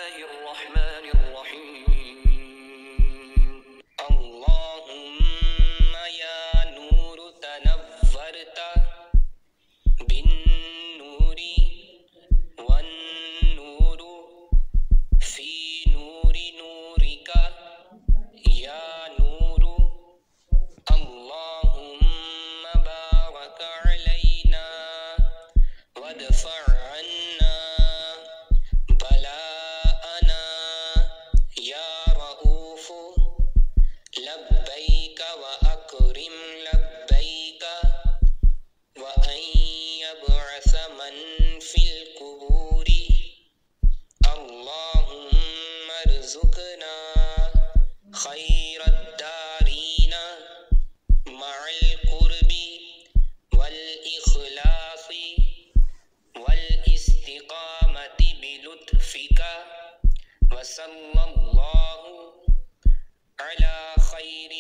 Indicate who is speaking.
Speaker 1: الله الرحمن الرحيم اللهم يا نور تنورت بالنور والنور في نور نورك يا نور اللهم بارك علينا وادفع عنا بلاءنا يا رؤوف لبيك وأكرم لبيك وأن يبعث من في القبور اللهم ارزقنا خير الدارين مع القرب والإخلاص والاستقامة بلطفك وصلى الله على خير